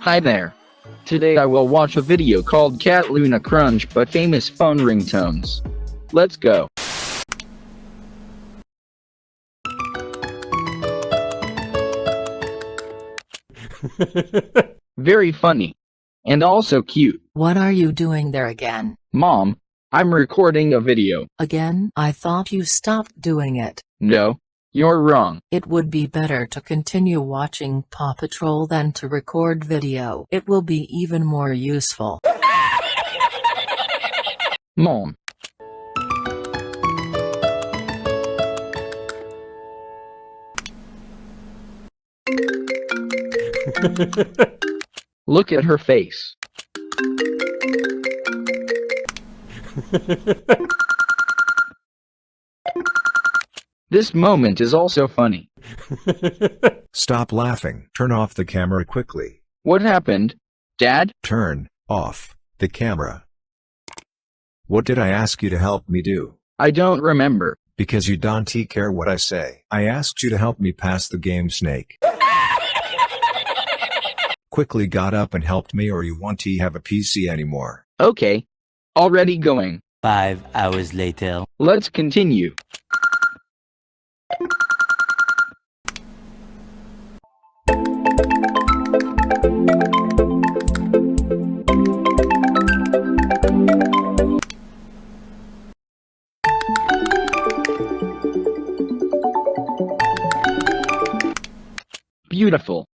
Hi there. Today I will watch a video called Cat Luna Crunch but famous phone ringtones. Let's go. Very funny. And also cute. What are you doing there again? Mom, I'm recording a video. Again? I thought you stopped doing it. No, you're wrong. It would be better to continue watching Paw Patrol than to record video. It will be even more useful. Mom. Look at her face. This moment is also funny. Stop laughing. Turn off the camera quickly. What happened, Dad? Turn off the camera. What did I ask you to help me do? I don't remember. Because you don't care what I say. I asked you to help me pass the game, Snake. Quickly got up and helped me, or you won't have a PC anymore. Okay. Already going. 5 hours later. Let's continue. Beautiful.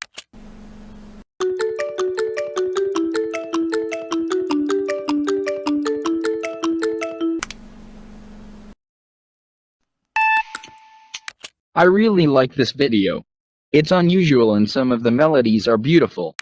I really like this video. It's unusual and some of the melodies are beautiful.